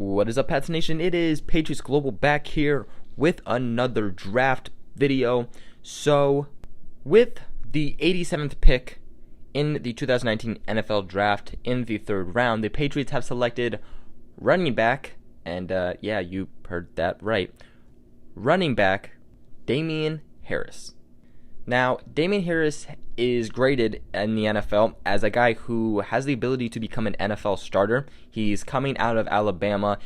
What is up, Pats Nation? It is Patriots Global back here with another draft video. So, with the 87th pick in the 2019 NFL Draft in the third round, the Patriots have selected running back, and yeah, you heard that right, running back Damien Harris. Now, Damien Harris is graded in the NFL as a guy who has the ability to become an NFL starter. He's coming out of Alabama.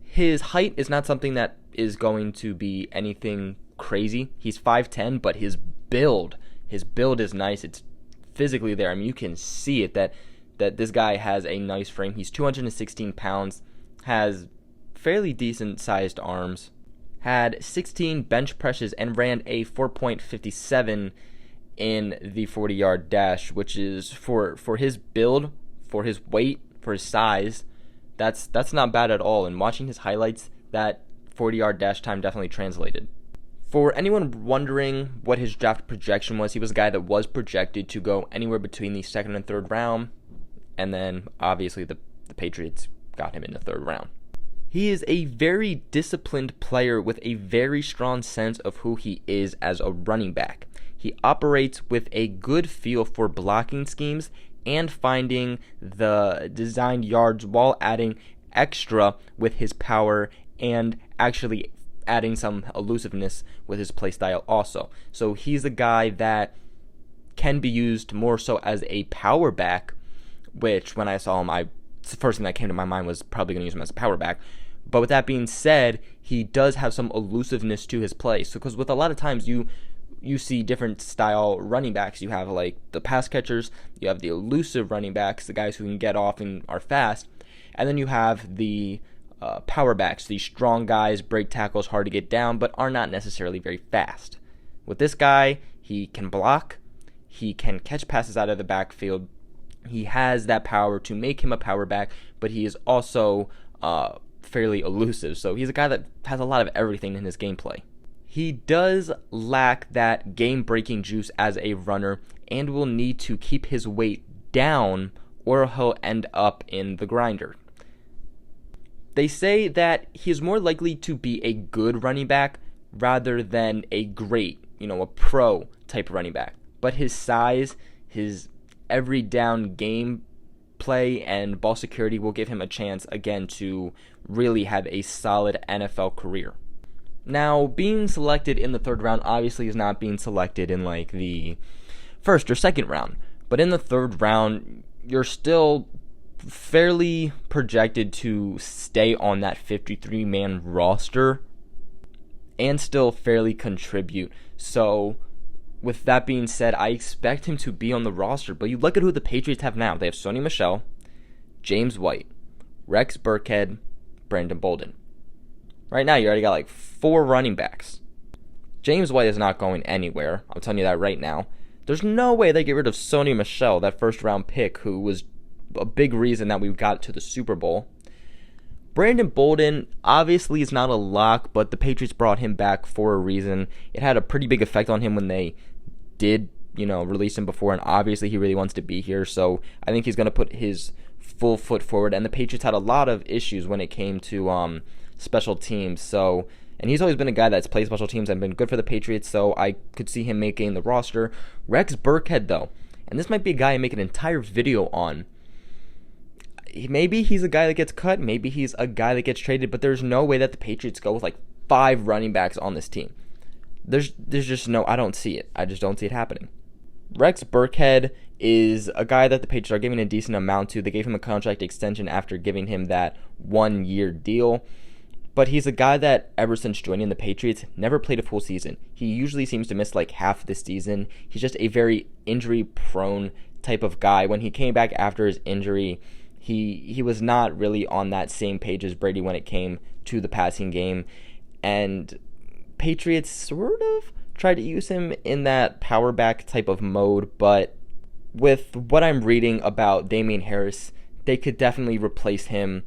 His height is not something that is going to be anything crazy. He's 5'10", but his build is nice. It's physically there. I mean, you can see it that this guy has a nice frame. He's 216 pounds, has fairly decent sized arms, had 16 bench presses, and ran a 4.57 in the 40-yard dash, which is for his build, for his weight, for his size, that's not bad at all. And watching his highlights, that 40-yard dash time definitely translated. For anyone wondering what his draft projection was, he was a guy that was projected to go anywhere between the second and third round, and then obviously the Patriots got him in the third round. He is a very disciplined player with a very strong sense of who he is as a running back. He operates with a good feel for blocking schemes and finding the designed yards while adding extra with his power and actually adding some elusiveness with his play style also. So he's a guy that can be used more so as a power back, which when I saw him, the first thing that came to my mind was probably going to use him as a power back. But with that being said, he does have some elusiveness to his play. So because with a lot of times you see different style running backs. You have like the pass catchers, you have the elusive running backs, the guys who can get off and are fast, and then you have the power backs, the strong guys, break tackles, hard to get down, but are not necessarily very fast. With this guy, he can block, he can catch passes out of the backfield, he has that power to make him a power back, but he is also fairly elusive. So he's a guy that has a lot of everything in his gameplay. He does lack that game-breaking juice as a runner and will need to keep his weight down or he'll end up in the grinder. They say that he is more likely to be a good running back rather than a great, a pro type running back. But his size, his every down game play and ball security will give him a chance again to really have a solid NFL career. Now, being selected in the third round obviously is not being selected in like the first or second round, but in the third round, you're still fairly projected to stay on that 53-man roster and still fairly contribute. So, with that being said, I expect him to be on the roster, but you look at who the Patriots have now. They have Sony Michel, James White, Rex Burkhead, Brandon Bolden. Right now, you already got like 4 running backs. James White is not going anywhere. I'm telling you that right now. There's no way they get rid of Sony Michel, that first-round pick, who was a big reason that we got to the Super Bowl. Brandon Bolden obviously is not a lock, but the Patriots brought him back for a reason. It had a pretty big effect on him when they did, release him before, and obviously he really wants to be here. So I think he's going to put his full foot forward. And the Patriots had a lot of issues when it came to special teams. So, and he's always been a guy that's played special teams and been good for the Patriots, so I could see him making the roster. Rex Burkhead, though, and this might be a guy I make an entire video on. Maybe he's a guy that gets cut, maybe he's a guy that gets traded, but there's no way that the Patriots go with like 5 running backs on this team. There's just no, I don't see it. I just don't see it happening. Rex Burkhead is a guy that the Patriots are giving a decent amount to. They gave him a contract extension after giving him that 1-year deal. But he's a guy that, ever since joining the Patriots, never played a full season. He usually seems to miss like half the season. He's just a very injury-prone type of guy. When he came back after his injury, he was not really on that same page as Brady when it came to the passing game. And Patriots sort of tried to use him in that power back type of mode. But with what I'm reading about Damien Harris, they could definitely replace him.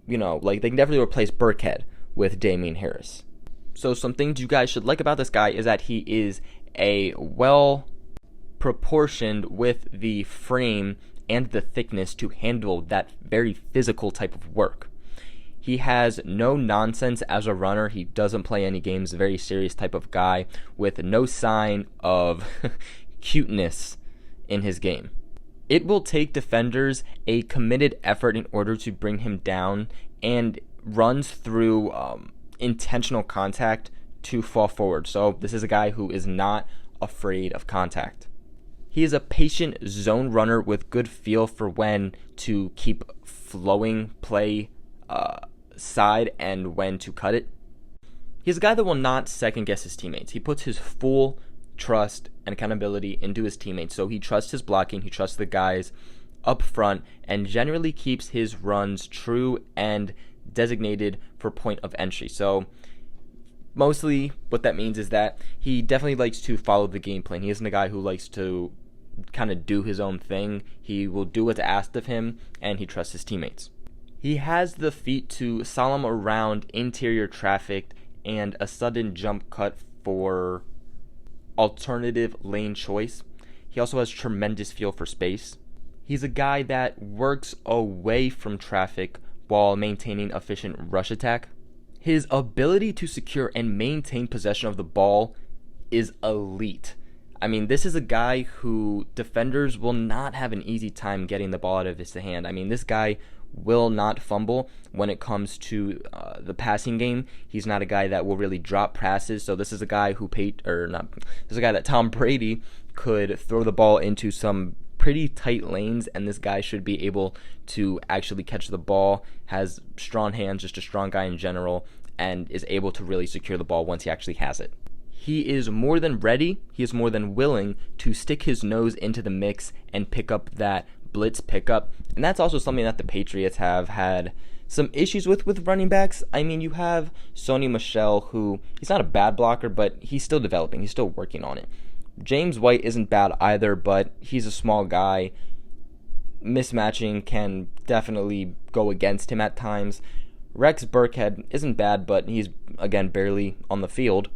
They can definitely replace Burkhead with Damien Harris. So some things you guys should like about this guy is that he is a well proportioned with the frame and the thickness to handle that very physical type of work. He has no nonsense as a runner. He doesn't play any games, a very serious type of guy with no sign of cuteness in his game. It will take defenders a committed effort in order to bring him down, and runs through intentional contact to fall forward. So this is a guy who is not afraid of contact. He is a patient zone runner with good feel for when to keep flowing play side and when to cut it. He's a guy that will not second guess his teammates. He puts his full trust and accountability into his teammates. So he trusts his blocking, he trusts the guys up front, and generally keeps his runs true and designated for point of entry. So mostly what that means is that he definitely likes to follow the game plan. He isn't a guy who likes to kind of do his own thing. He will do what's asked of him, and he trusts his teammates. He has the feet to slalom around interior traffic and a sudden jump cut for alternative lane choice. He also has tremendous feel for space. He's a guy that works away from traffic while maintaining efficient rush attack. His ability to secure and maintain possession of the ball is elite. I mean, this is a guy who defenders will not have an easy time getting the ball out of his hand. I mean, this guy will not fumble when it comes to the passing game. He's not a guy that will really drop passes. So this is a guy who this is a guy that Tom Brady could throw the ball into some pretty tight lanes, and this guy should be able to actually catch the ball, has strong hands, just a strong guy in general, and is able to really secure the ball once he actually has it. He is more than ready, he is more than willing to stick his nose into the mix and pick up that blitz pickup, and that's also something that the Patriots have had some issues with running backs. I mean, you have Sony Michel, who he's not a bad blocker, but he's still developing, he's still working on it. James White isn't bad either, but he's a small guy. Mismatching can definitely go against him at times. Rex Burkhead isn't bad, but he's, again, barely on the field.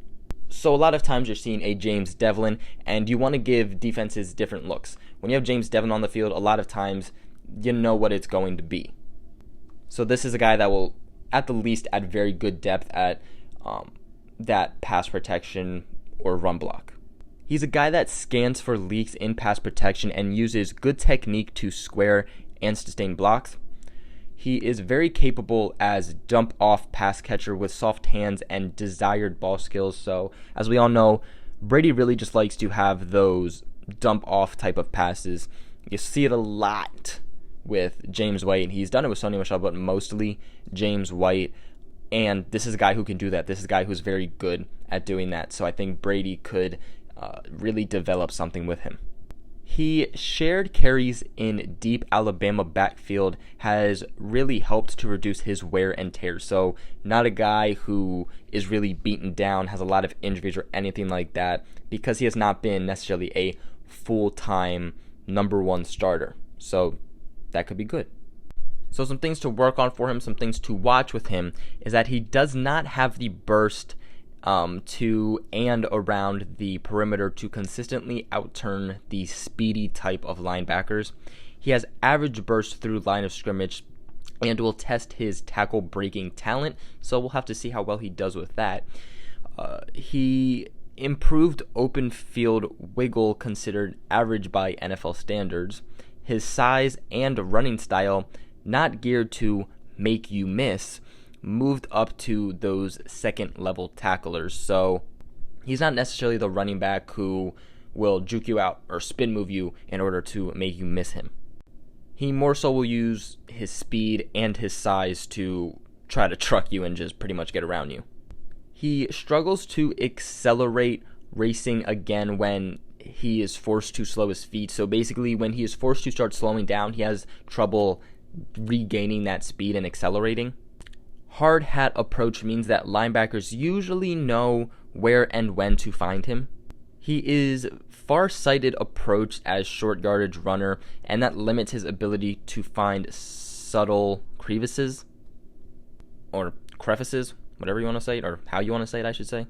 So a lot of times you're seeing a James Devlin, and you want to give defenses different looks. When you have James Devlin on the field, a lot of times you know what it's going to be. So this is a guy that will, at the least, add very good depth at that pass protection or run block. He's a guy that scans for leaks in pass protection and uses good technique to square and sustain blocks. He is very capable as dump-off pass catcher with soft hands and desired ball skills. So, as we all know, Brady really just likes to have those dump-off type of passes. You see it a lot with James White. He's done it with Sony Michel, but mostly James White. And this is a guy who can do that. This is a guy who's very good at doing that. So I think Brady could really develop something with him. He shared carries in deep Alabama backfield has really helped to reduce his wear and tear. So not a guy who is really beaten down, has a lot of injuries or anything like that, because he has not been necessarily a full-time number one starter. So that could be good. So some things to work on for him, some things to watch with him, is that he does not have the burst to and around the perimeter to consistently outturn the speedy type of linebackers. He has average burst through line of scrimmage and will test his tackle breaking talent, so we'll have to see how well he does with that. He improved open field wiggle, considered average by NFL standards. His size and running style, not geared to make you miss, moved up to those second level tacklers. So he's not necessarily the running back who will juke you out or spin move you in order to make you miss him. He more so will use his speed and his size to try to truck you and just pretty much get around you. He struggles to accelerate racing again when he is forced to slow his feet. So basically when he is forced to start slowing down, he has trouble regaining that speed and accelerating. Hard hat approach means that linebackers usually know where and when to find him. He is far-sighted approach as short yardage runner, and that limits his ability to find subtle crevices, or crevices, whatever you want to say it, or how you want to say it, I should say.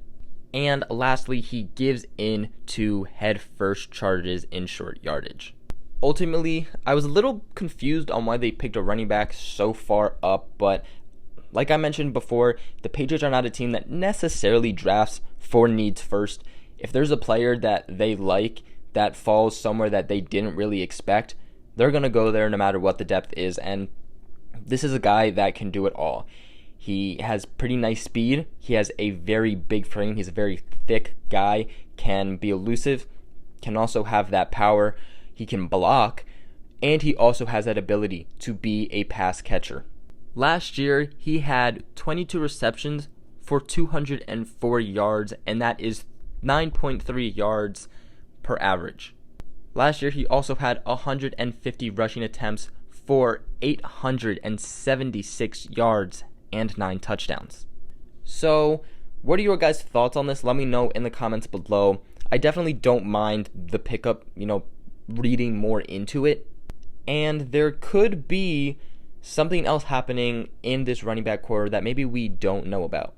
And lastly, he gives in to head-first charges in short yardage. Ultimately, I was a little confused on why they picked a running back so far up, but like I mentioned before, the Patriots are not a team that necessarily drafts for needs first. If there's a player that they like that falls somewhere that they didn't really expect, they're going to go there no matter what the depth is. And this is a guy that can do it all. He has pretty nice speed. He has a very big frame. He's a very thick guy, can be elusive, can also have that power. He can block, and he also has that ability to be a pass catcher. Last year, he had 22 receptions for 204 yards, and that is 9.3 yards per average. Last year, he also had 150 rushing attempts for 876 yards and 9 touchdowns. So, what are your guys' thoughts on this? Let me know in the comments below. I definitely don't mind the pickup, reading more into it. And there could be something else happening in this running back core that maybe we don't know about.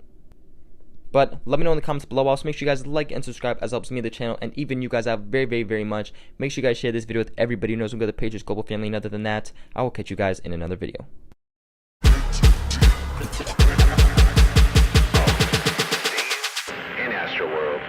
But let me know in the comments below. Also, make sure you guys like and subscribe, as it helps me and the channel, and even you guys out very, very, very much. Make sure you guys share this video with everybody who knows we've got the Patriots Global family. And other than that, I will catch you guys in another video. In Astro World.